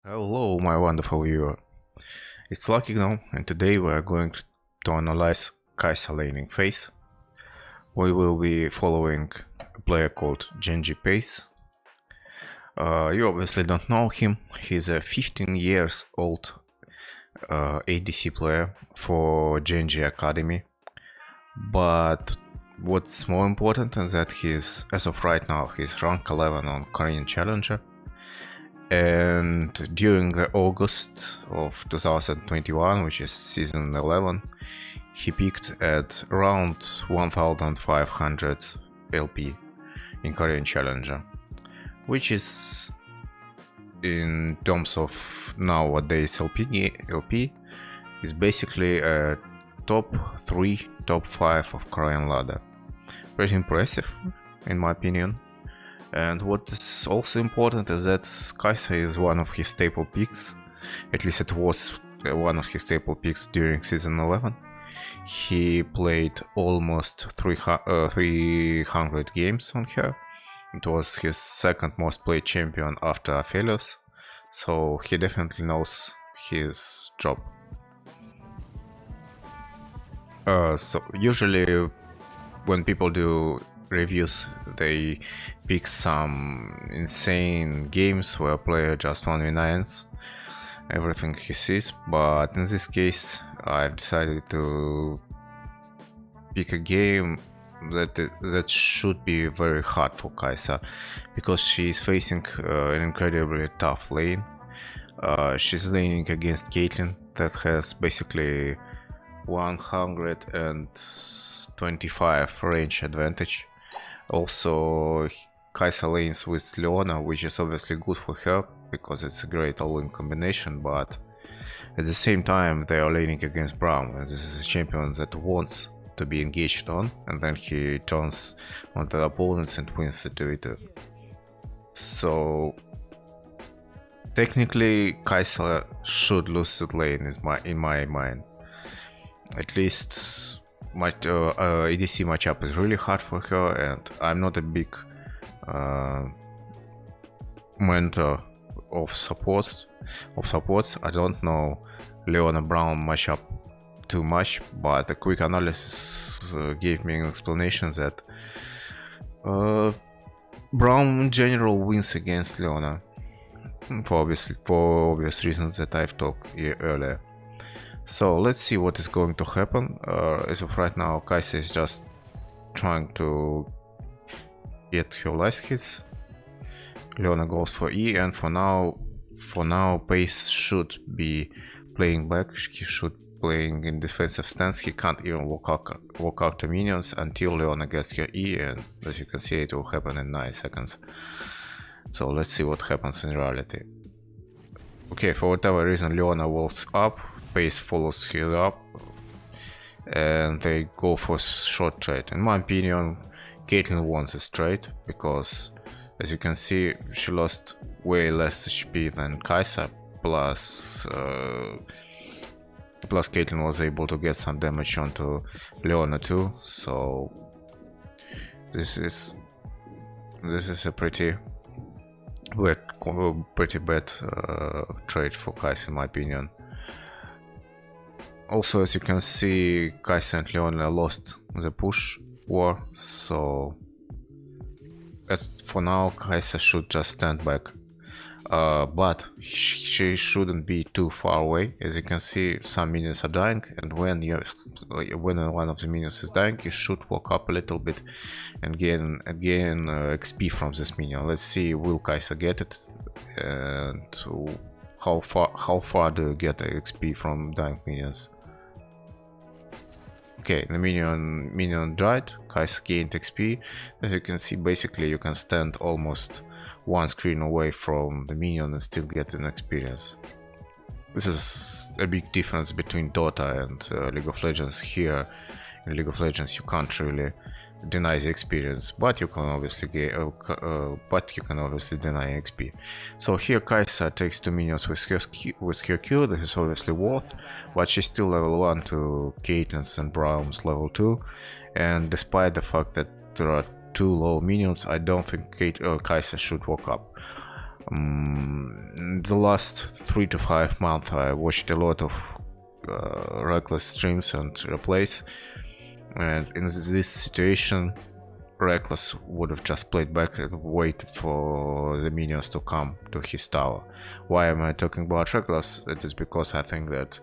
Hello, my wonderful viewer. It's Lucky Gnome, and today we are going to analyze Kai'Sa laning phase. We will be following a player called Genji Pace. You obviously don't know him. He's a 15 years old ADC player for Genji Academy. But what's more important is that as of right now, he's rank 11 on Korean Challenger. And during the August of 2021, which is season 11, he peaked at around 1500 LP in Korean Challenger, which is, in terms of nowadays LP is basically a top 3, top 5 of Korean ladder. Pretty impressive, in my opinion. And what is also important is that Kai'Sa is one of his staple picks. At least it was one of his staple picks during season 11. He played almost 300 games on her. It was his second most played champion after Aphelios, so he definitely knows his job. So usually when people do reviews, they pick some insane games where a player just 1v9s everything he sees, but in this case I've decided to pick a game that should be very hard for Kai'Sa, because she's facing an incredibly tough lane. She's laning against Caitlyn that has basically 125 range advantage. Also, Kai'Sa lanes with Leona, which is obviously good for her because it's a great all-in combination, but at the same time they are laning against Braum, and this is a champion that wants to be engaged on, and then he turns on the opponents and wins the 2v2. So technically Kai'Sa should lose that lane in my mind. At least my ADC matchup is really hard for her, and I'm not a big mentor of supports. I don't know Leona Braum matchup too much, but a quick analysis gave me an explanation that Braum in general wins against Leona for obvious reasons that I've talked earlier. So let's see what is going to happen. As of right now, Kai'Sa is just trying to get her last hits. Leona goes for E, and for now Pace should be playing back. He should playing in defensive stance. He can't even walk out the minions until Leona gets her E, and as you can see, it will happen in 9 seconds. So let's see what happens in reality. Okay, for whatever reason Leona walls up, Pace follows her up, and they go for short trade. In my opinion, Caitlyn wants this trade because, as you can see, she lost way less HP than Kai'Sa, plus Caitlyn was able to get some damage onto Leona too. So this is a pretty bad trade for Kai'Sa, in my opinion. Also, as you can see, Kai'Sa and Leona lost the push war, so as for now Kai'Sa should just stand back, but she shouldn't be too far away. As you can see, some minions are dying, and when one of the minions is dying, you should walk up a little bit and gain XP from this minion. Let's see, will Kai'Sa get it, and how far do you get the XP from dying minions? Okay, the minion died, Kai'Sa gained XP. As you can see, basically you can stand almost one screen away from the minion and still get an experience. This is a big difference between Dota and League of Legends. Here in League of Legends you can't really deny the experience, but you can obviously deny XP. So here Kai'Sa takes 2 minions with her Q. This is obviously worth, but she's still level 1 to Caitlyn's and Braum's level 2, and despite the fact that there are 2 low minions, I don't think Kai'Sa should walk up. The last 3 to 5 months I watched a lot of Reckless streams and replays, and in this situation Reckless would have just played back and waited for the minions to come to his tower. Why am I talking about Reckless? It is because I think that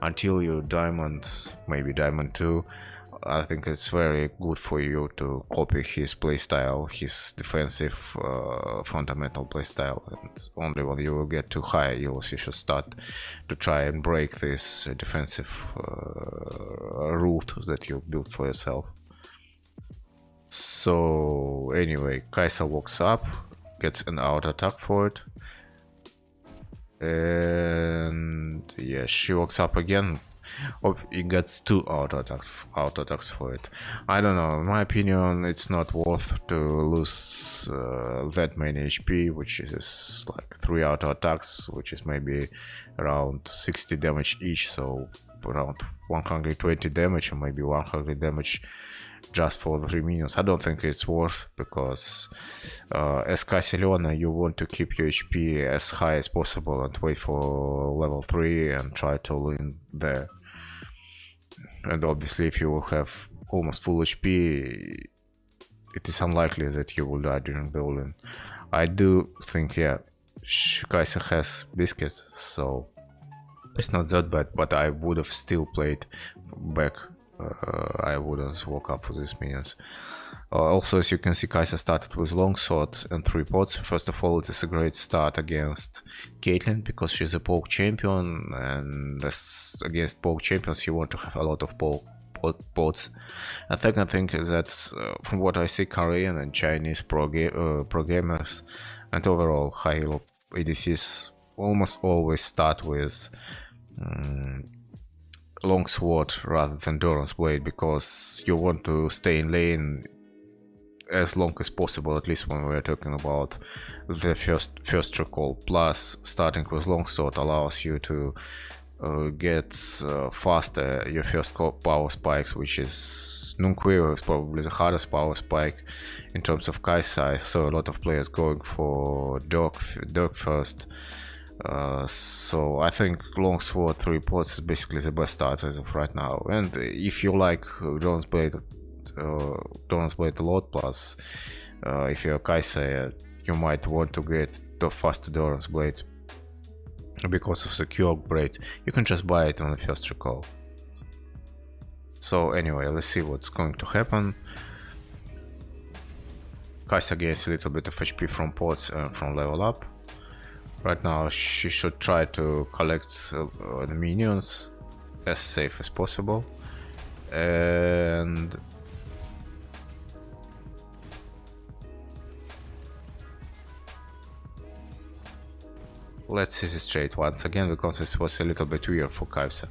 until you diamond, maybe diamond 2, I think it's very good for you to copy his playstyle, his defensive fundamental playstyle, and only when you will get too high you should start to try and break this defensive route that you built for yourself. So anyway, Kai'Sa walks up, gets an auto attack for it, and yeah, she walks up again. Oh, he gets 2 auto attacks for it. I don't know, in my opinion it's not worth to lose that many HP, which is like 3 auto attacks, which is maybe around 60 damage each, so around 120 damage or maybe 100 damage just for the 3 minions. I don't think it's worth, because as Kai'Sa Leona you want to keep your HP as high as possible and wait for level 3 and try to win there. And obviously if you will have almost full HP, it is unlikely that you will die during the all-in. I do think, yeah, Kai'Sa has Biscuit, so it's not that bad, but I would have still played back. I wouldn't walk up for these minions. Also, as you can see, Kai'Sa started with longsword and 3 pots. First of all, it is a great start against Caitlyn because she's a poke champion, and against poke champions you want to have a lot of pots. And second thing is that from what I see, Korean and Chinese pro gamers and overall high elo ADCs almost always start with longsword rather than Doran's blade, because you want to stay in lane as long as possible, at least when we're talking about the first recall. Plus, starting with longsword allows you to get faster your first power spikes, which is Nunqueo is probably the hardest power spike in terms of Kai'Sa. I saw a lot of players going for Dirk first. So I think longsword 3 pots is basically the best start as of right now. And if you like Doran's blade a lot, plus if you're Kai'Sa, you might want to get the faster Doran's blade because of the Q upgrade. You can just buy it on the first recall. So anyway, let's see what's going to happen. Kai'Sa gains a little bit of HP from pots and from level up. Right now she should try to collect the minions as safe as possible, and let's see this trade once again, because it was a little bit weird for Kai'Sa.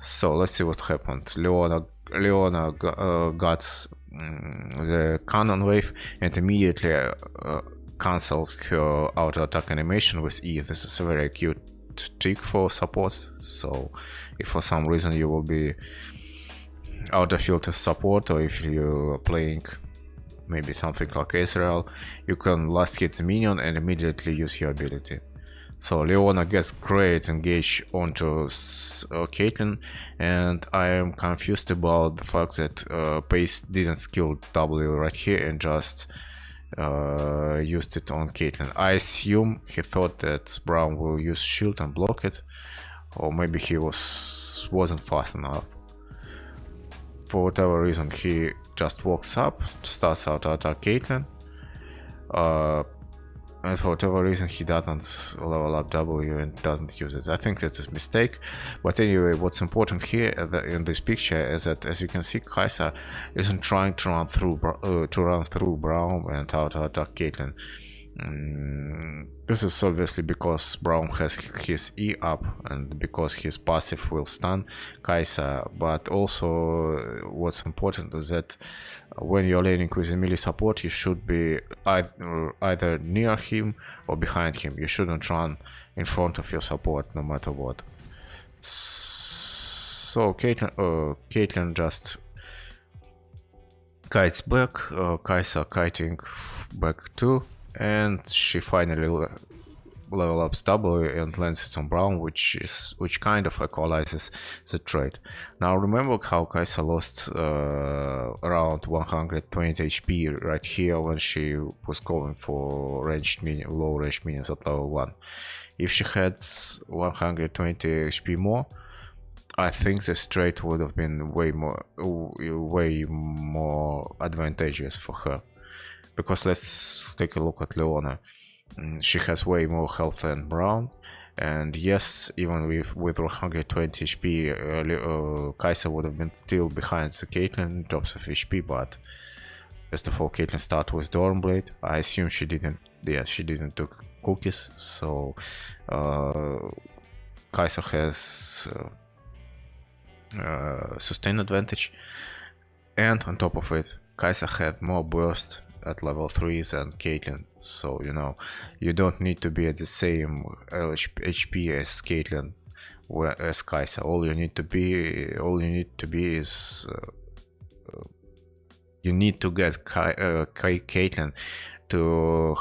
So let's see what happened. Leona got the cannon wave and immediately cancelled her auto attack animation with E. This is a very cute trick for support, so if for some reason you will be out of field as support, or if you're playing maybe something like Ezreal, you can last hit the minion and immediately use your ability. So Leona gets great engage onto Caitlyn, and I am confused about the fact that Pace didn't skill W right here and just used it on Caitlyn. I assume he thought that Braum will use shield and block it, or maybe he wasn't fast enough. For whatever reason, he just walks up, starts out to attack Caitlyn, and for whatever reason he doesn't level up W and doesn't use it. I think that's a mistake, but anyway, what's important here in this picture is that, as you can see, Kai'Sa isn't trying to run through Braum and how to attack Caitlyn. This is obviously because Braum has his E up and because his passive will stun Kai'Sa, but also what's important is that when you're laning with a melee support, you should be either near him or behind him. You shouldn't run in front of your support no matter what. So Caitlyn just kites back, Kai'Sa kiting back too, and she finally level ups W and lands it on Braum, which kind of equalizes the trade. Now remember how Kai'Sa lost around 120 HP right here when she was going for low range minions at level 1. If she had 120 HP more, I think this trade would have been way more advantageous for her. Because let's take a look at Leona. She has way more health than Braum, and yes, even with 120 HP, Kai'Sa would have been still behind the Caitlyn in terms of HP. But first of all, Caitlyn started with Dawnblade. I assume she didn't. Yeah, she didn't took cookies, so Kai'Sa has sustain advantage, and on top of it, Kai'Sa had more burst at level 3 than Caitlyn, so you know, you don't need to be at the same HP as Caitlyn as Kai'Sa. All you need to be is you need to get Caitlyn to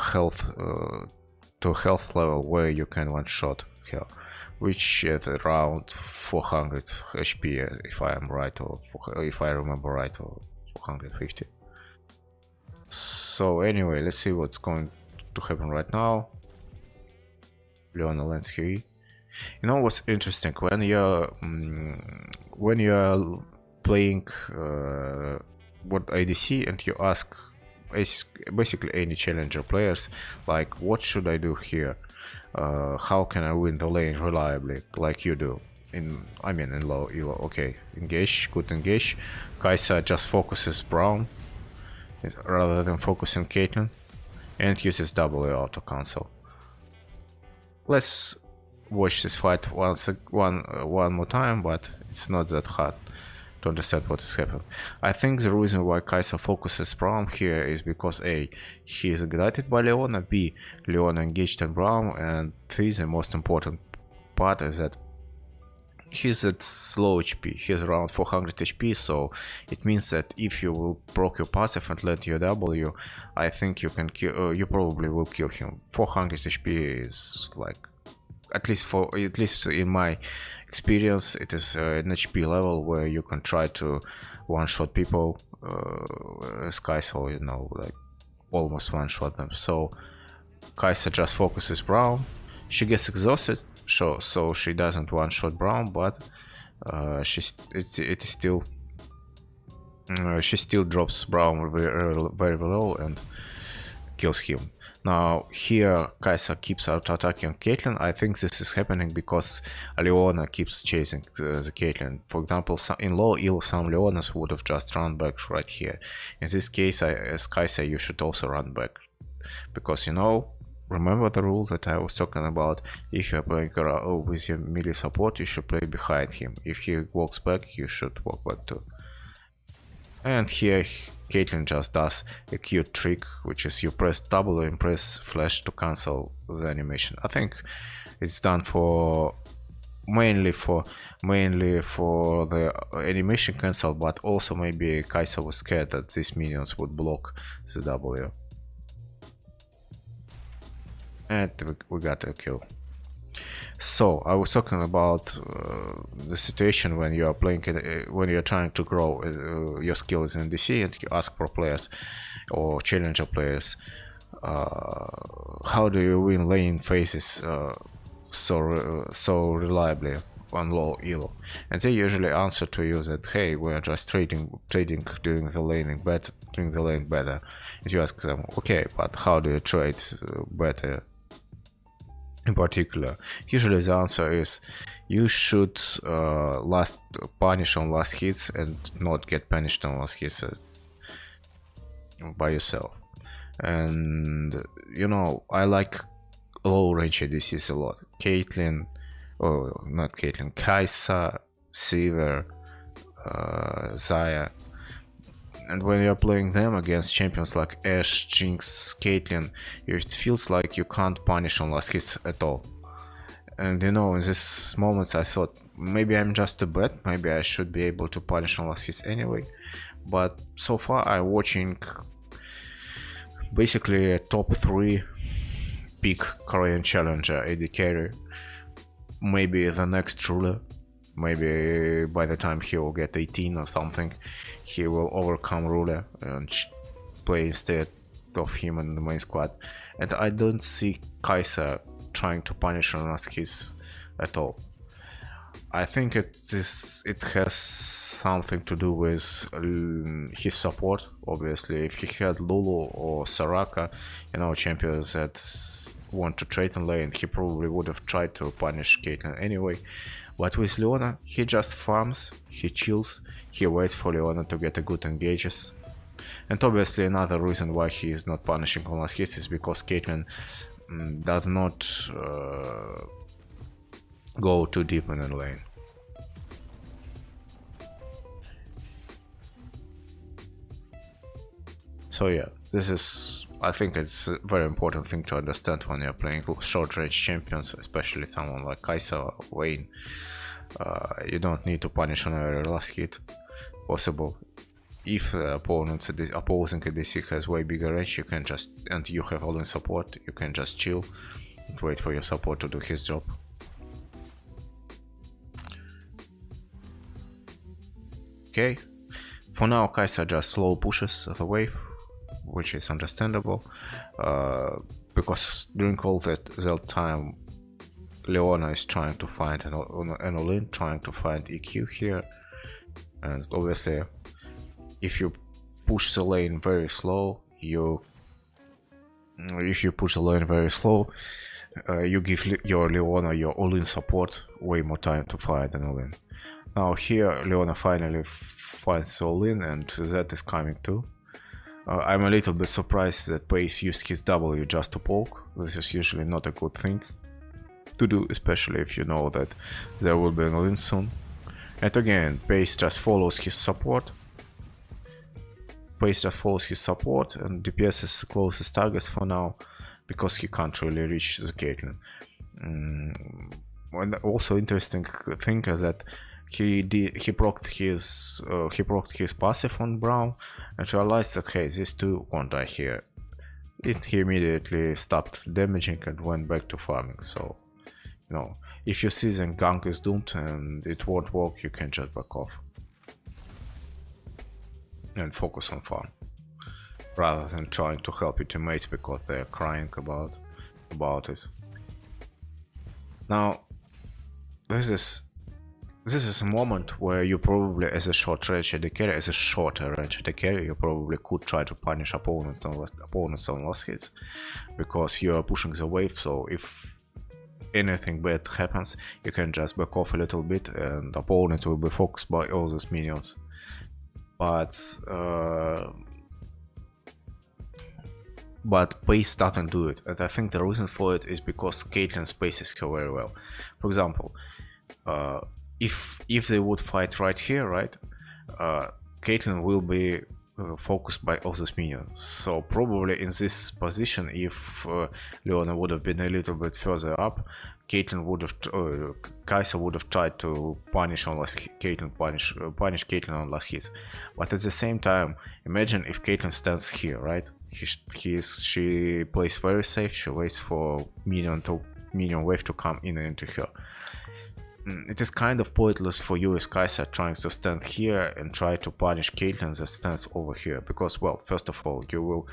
health level where you can one shot her, which at around 400 HP if I am right, or if I remember right, or 450. So anyway, let's see what's going to happen right now. Leona lands here. You know what's interesting, when you're playing what ADC and you ask basically any challenger players, like, what should I do here? How can I win the lane reliably, like you do? In low elo. Okay, engage, good engage. Kai'Sa just focuses Braum rather than focusing Caitlyn, and uses W auto cancel. Let's watch this fight one more time, but it's not that hard to understand what is happening. I think the reason why Kai'Sa focuses Braum here is because A, he is ignited by Leona, B, Leona engaged on Braum, and C, the most important part is that he's at slow HP, he's around 400 HP, so it means that if you will proc your passive and let your W, I think you can kill, you probably will kill him. 400 HP is like, at least in my experience, it is an HP level where you can try to one-shot people as Kai'Sa, you know, like almost one-shot them. So Kai'Sa just focuses Braum, she gets exhausted, so she doesn't one-shot Braum, but she still drops Braum very low and kills him. Now here Kai'Sa keeps out-attacking Caitlyn. I think this is happening because Leona keeps chasing the Caitlyn. For example, in low elo some Leonas would have just run back right here. In this case, as Kai'Sa, you should also run back, because, you know, remember the rule that I was talking about. If you're playing with your melee support, you should play behind him. If he walks back, you should walk back too. And here Caitlyn just does a cute trick, which is you press W and press flash to cancel the animation. I think it's done for mainly for the animation cancel, but also maybe Kai'Sa was scared that these minions would block the W. And we got a kill. So I was talking about the situation when you are playing, when you are trying to grow your skills in DC, and you ask pro players or challenger players, how do you win lane phases so reliably on low elo? And they usually answer to you that, hey, we are just trading during the lane better. And you ask them, okay, but how do you trade better? In particular, usually the answer is you should punish on last hits and not get punished on last hits by yourself. And you know, I like low range ADCs a lot. Caitlyn, oh not Caitlyn, Kai'Sa, Sivir, Xayah. And when you're playing them against champions like Ashe, Jinx, Caitlyn, it feels like you can't punish on last hits at all. And you know, in these moments I thought, maybe I'm just too bad, maybe I should be able to punish on last hits anyway. But so far I'm watching basically a top 3 peak Korean challenger AD carry. Maybe the next ruler. Maybe by the time he will get 18 or something, he will overcome ruler and play instead of him in the main squad. And I don't see Kai'Sa trying to punish Ronalskis at all. I think it has something to do with his support. Obviously, if he had Lulu or Soraka, champions that want to trade in lane, he probably would have tried to punish Caitlyn anyway. But with Leona, he just farms, he chills, he waits for Leona to get a good engages. And obviously another reason why he is not punishing Ronalskis is because Caitlyn does not go too deep in the lane. So yeah, I think it's a very important thing to understand when you're playing short range champions, especially someone like Kai'Sa or Vayne. You don't need to punish on every last hit possible. If the opposing ADC has way bigger range, you can just, and you have all in support, you can just chill and wait for your support to do his job. Okay, for now Kai'Sa just slow pushes the wave, which is understandable, because during all that time Leona is trying to find an all-in, trying to find EQ here, and obviously if you push the lane very slow, you give your Leona your all-in support way more time to find an all-in. Now here Leona finally finds the all-in, and that is coming too. I'm a little bit surprised that Pace used his W just to poke. This is usually not a good thing to do, especially if you know that there will be an all-in soon. And again, Pace just follows his support. And DPS is the closest target for now, because he can't really reach the Caitlyn. And also interesting thing is that he procced his passive on Braum and realized that hey, these two won't die here. He immediately stopped damaging and went back to farming. So if you see the gank is doomed and it won't work, you can just back off and focus on farm rather than trying to help your teammates because they're crying about it. Now this is a moment where you probably, as a shorter range AD carry, you probably could try to punish opponents on last hits, because you are pushing the wave. So if anything bad happens, you can just back off a little bit, and opponent will be focused by all those minions. But Pace doesn't do it, and I think the reason for it is because Caitlyn spaces her very well. For example, if they would fight right here, right, Caitlyn will be focused by all those minions. So probably in this position, if Leona would have been a little bit further up, Kai'Sa would have tried to punish Caitlyn on last hits. But at the same time, imagine if Caitlyn stands here, right? She plays very safe. She waits for minion wave to come in into her. It is kind of pointless for you as Kai'Sa trying to stand here and try to punish Caitlyn that stands over here, because, well, first of all, you will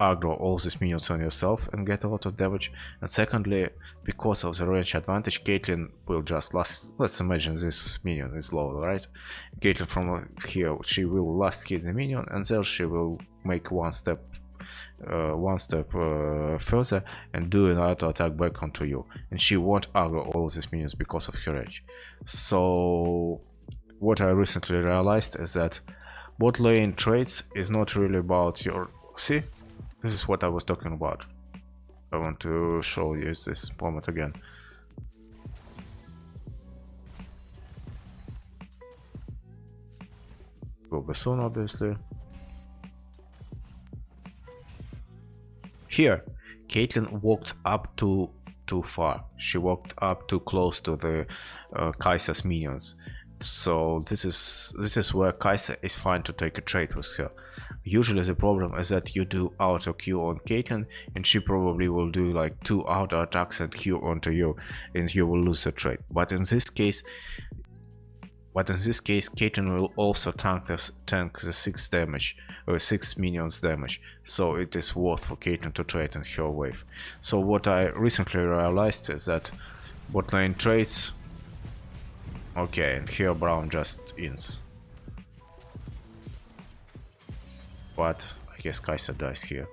aggro all these minions on yourself and get a lot of damage, and secondly, because of the range advantage, Caitlyn will just let's imagine this minion is low, right? Caitlyn from here, she will last hit the minion, and then she will make one step further and do an auto attack back onto you, and she won't aggro all these minions because of her range. So what I recently realized is that bot lane trades is not really about your... See, this is what I was talking about. I want to show you this moment again. Will be soon, obviously. Here, Caitlyn walked up too far. She walked up too close to the Kai'Sa's minions. So this is where Kai'Sa is fine to take a trade with her. Usually the problem is that you do auto Q on Caitlyn, and she probably will do like 2 auto attacks and Q onto you, and you will lose the trade. But in this case, Caitlyn will also tank the 6 damage, or 6 minions damage, so it is worth for Caitlyn to trade in her wave. So what I recently realized is that bot lane trades. Okay, and here Braum just ins. But I guess Kai'Sa dies here.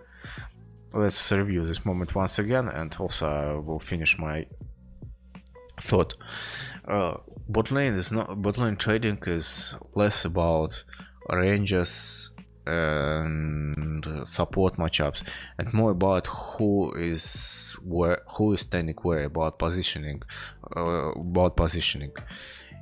Let's review this moment once again, and also I will finish my thought. Bot lane trading is less about ranges and support matchups, and more about who is standing where, about positioning.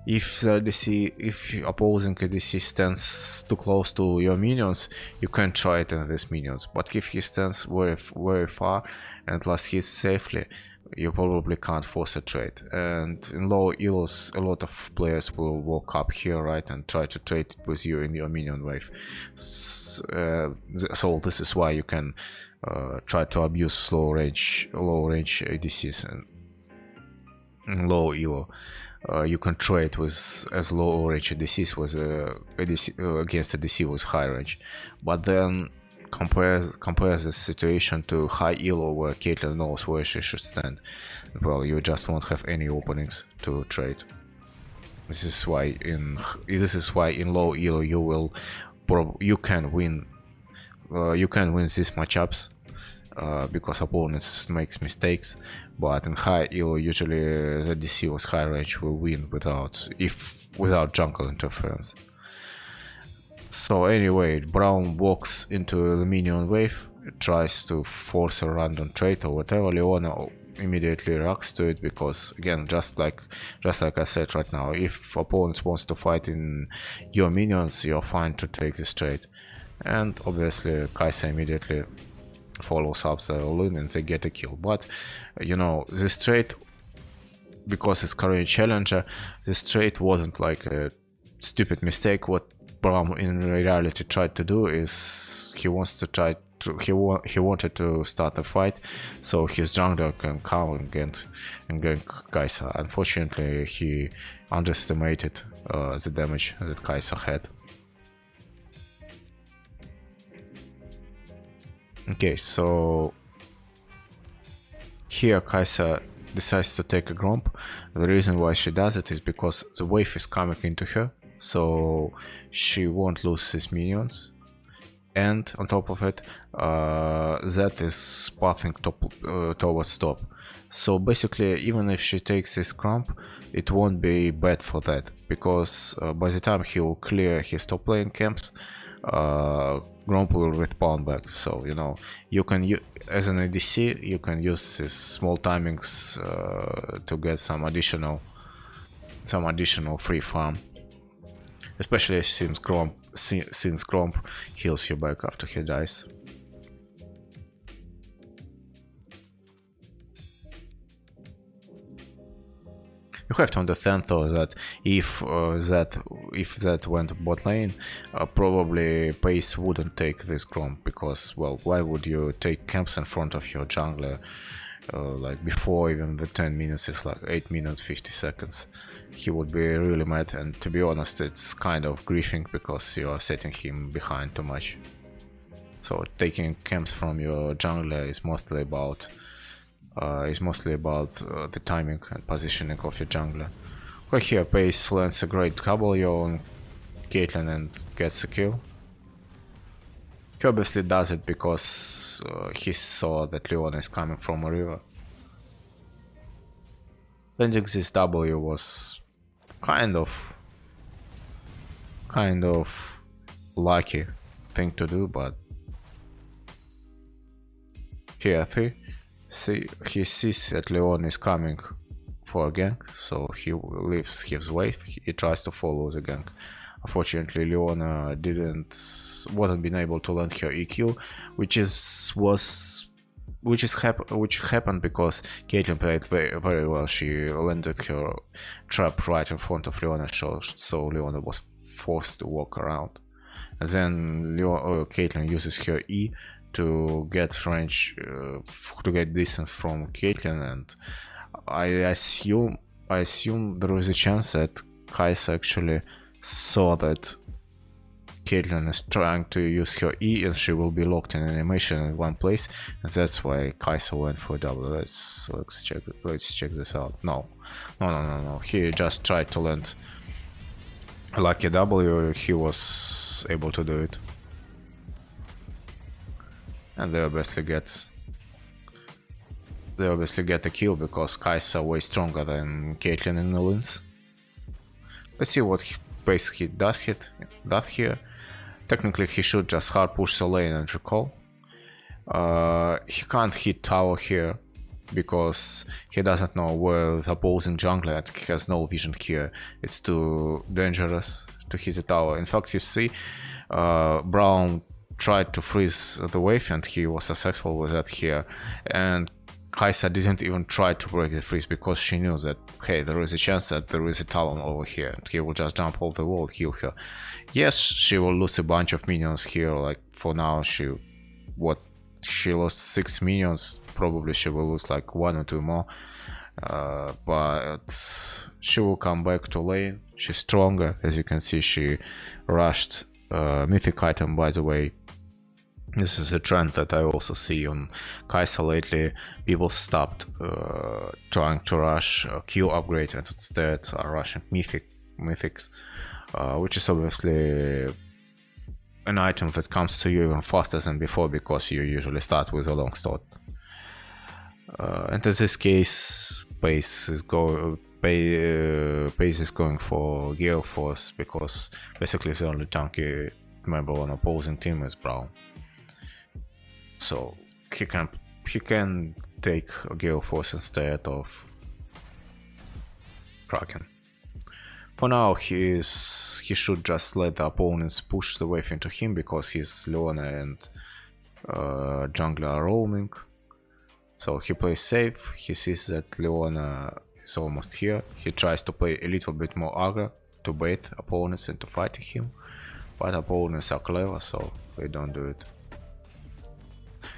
If the ADC, if opposing ADC stands too close to your minions, you can try it in these minions. But if he stands very far and last hits safely, you probably can't force a trade. And in low elos, a lot of players will walk up here, right, and try to trade with you in your minion wave. So this is why you can try to abuse low range ADCs and low elo. You can trade with as low range ADCs with against ADC with high range, but then compare this situation to high elo where Caitlyn knows where she should stand. Well, you just won't have any openings to trade. This is why in low elo you can win these matchups. Because opponents makes mistakes, but in high elo usually the DC with high range will win without jungle interference. So anyway, Braum walks into the minion wave, tries to force a random trade or whatever. Leona immediately reacts to it because, again, just like I said right now, if opponent wants to fight in your minions, you're fine to take this trade. And obviously Kai'Sa immediately follows up the all-in and they get a kill. But you know, this trade, because it's current challenger, this trade wasn't like a stupid mistake. What Braum in reality tried to do is he wanted to start a fight so his jungler can come and gank Kai'Sa. Unfortunately, he underestimated the damage that Kai'Sa had. Okay, so here Kai'Sa decides to take a Gromp. The reason why she does it is because the wave is coming into her, so she won't lose his minions. And on top of it, Zed is pathing towards top. So basically, even if she takes this Gromp, it won't be bad for that, because by the time he will clear his top lane camps, Gromp will respawn back. So you know, you can as an ADC you can use these small timings to get some additional free farm, especially since Gromp heals you back after he dies. You have to understand though that if that went bot lane, probably Pace wouldn't take this Gromp, because, well, why would you take camps in front of your jungler like before even the 10 minutes is like 8 minutes 50 seconds? He would be really mad, and to be honest, it's kind of griefing because you are setting him behind too much. So taking camps from your jungler is mostly about the timing and positioning of your jungler. Well, here Pace lands a great W on Caitlyn and gets a kill. He obviously does it because he saw that Leona is coming from a river. Landing this W was kind of lucky thing to do, but here he sees that Leona is coming for a gank, so he leaves his wave. He tries to follow the gank. Unfortunately, Leona wasn't been able to land her EQ, which happened because Caitlyn played very well. She landed her trap right in front of Leona, so Leona was forced to walk around. and then Caitlyn uses her E to get range, to get distance from Caitlyn, and I assume there is a chance that Kai'Sa actually saw that Caitlyn is trying to use her E and she will be locked in animation in one place, and that's why Kai'Sa went for a double. Let's check this out. No. He just tried to land lucky W. He was able to do it, and they obviously get a kill because Kai'Sa way stronger than Caitlyn in the lanes. Let's see what base he does here. Technically he should just hard push the lane and recall. He can't hit tower here because he doesn't know where the opposing jungler and he has no vision here. It's too dangerous to hit the tower. In fact, you see, Braum tried to freeze the wave and he was successful with that here, and Kai'Sa didn't even try to break the freeze because she knew that, hey, there is a chance that there is a Talon over here and he will just jump over the wall, kill her. Yes, she will lose a bunch of minions here, like for now she lost 6 minions, probably she will lose like 1 or 2 more, but she will come back to lane. She's stronger, as you can see. She rushed mythic item, by the way. This is a trend that I also see on Kai'Sa lately. People stopped trying to rush Q upgrade and instead are rushing mythics, which is obviously an item that comes to you even faster than before because you usually start with a long sword. And in this case, Pace is going for Gale Force because basically the only tanky member on opposing team is Braum. So he can take a Gale Force instead of Kraken. For now, he should just let the opponents push the wave into him because his Leona and jungler are roaming. So he plays safe. He sees that Leona is almost here. He tries to play a little bit more aggro to bait opponents into fighting him, but opponents are clever, so they don't do it.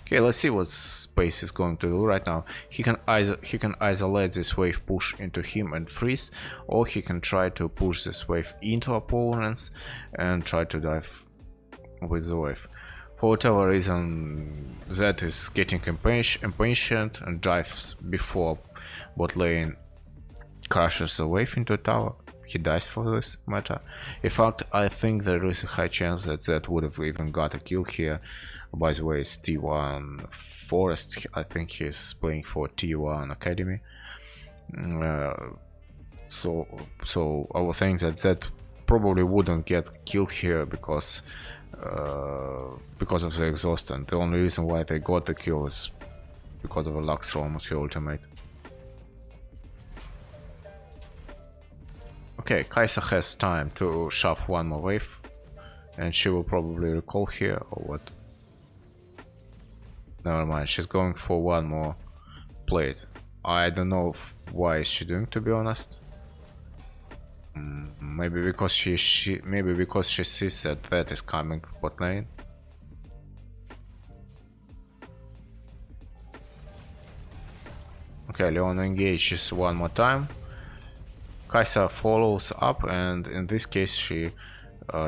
Okay, let's see what Space is going to do right now. He can either let this wave push into him and freeze, or he can try to push this wave into opponents and try to dive with the wave. For whatever reason, Zed is getting impatient and dives before bot lane crashes the wave into a tower. He dies for this matter. In fact, I think there is a high chance that Zed would have even got a kill here. By the way, it's T1 Forest. I think he's playing for T1 Academy. So I would think that Zed probably wouldn't get killed here because of the exhaust, and the only reason why they got the kill is because of a Lux Roam with the ultimate. Okay, Kai'Sa has time to shove one more wave, and she will probably recall here, or what? Never mind, she's going for one more plate. I don't know why is she doing, to be honest. Maybe because she sees that is coming bot lane. Okay, Leona engages one more time. Kai'Sa follows up, and in this case she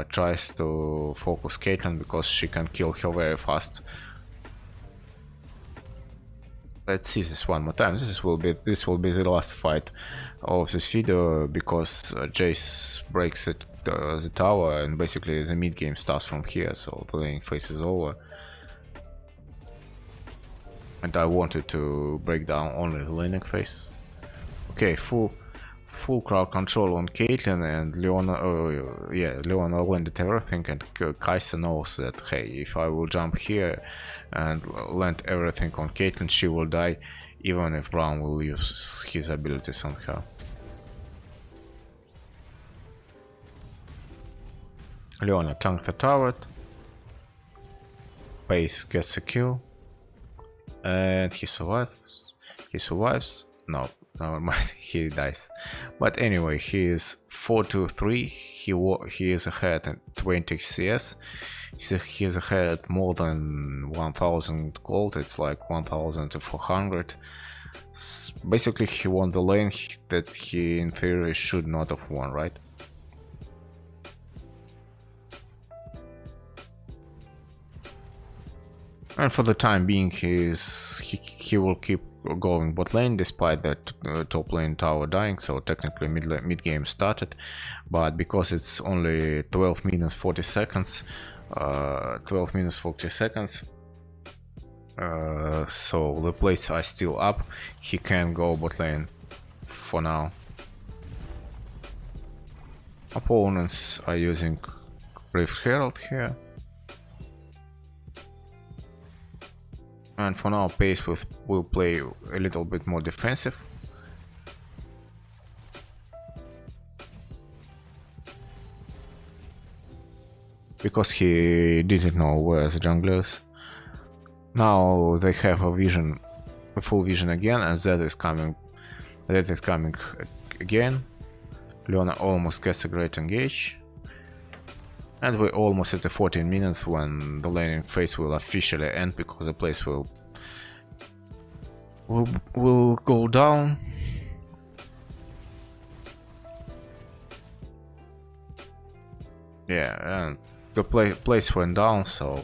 tries to focus Caitlyn because she can kill her very fast. Let's see this one more time. This will be the last fight of this video because Jace breaks the tower, and basically the mid game starts from here, so the laning phase is over. And I wanted to break down only the laning phase. Okay, full crowd control on Caitlyn, and Leona landed everything, and Kai'Sa knows that, hey, if I will jump here and land everything on Caitlyn, she will die, even if Braum will use his abilities on her. Leona tanked the turret, Pace gets a kill, and he survives. No, Never mind, he dies. But anyway, he is 4-3. He is ahead at 20 CS. He is ahead more than 1000 gold. It's like 1400. Basically, he won the lane that he in theory should not have won, right? And for the time being, he will keep going bot lane despite that top lane tower dying, so technically mid game started, but because it's only 12 minutes 40 seconds, so the plates are still up. He can go bot lane for now. Opponents are using Rift Herald here. And for now, Pace will play a little bit more defensive. Because he didn't know where the jungle is. Now they have a full vision again, and Zed is coming. Zed is coming again. Leona almost gets a great engage. And we're almost at the 14 minutes when the laning phase will officially end, because the place will go down. Yeah, and the place went down, so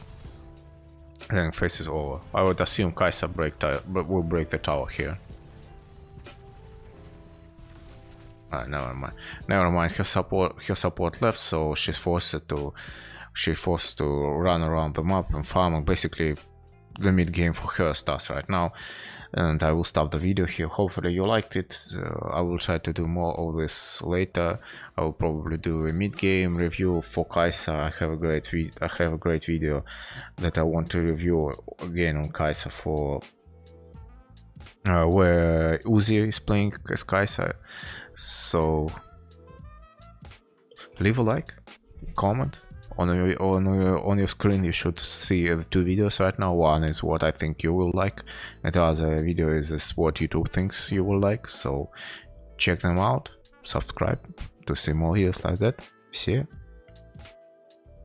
laning phase is over. I would assume Kai'Sa will break the tower here. Never mind. Her support left, so she's forced to run around the map and farm. Basically, the mid game for her starts right now. And I will stop the video here. Hopefully you liked it. I will try to do more of this later. I will probably do a mid game review for Kai'Sa. I have a great video that I want to review again on Kai'Sa for where Uzi is playing as Kai'Sa. So leave a like, comment. On your screen you should see the two videos right now. One is what I think you will like, and the other video is what YouTube thinks you will like. So check them out, subscribe to see more videos like that. See ya.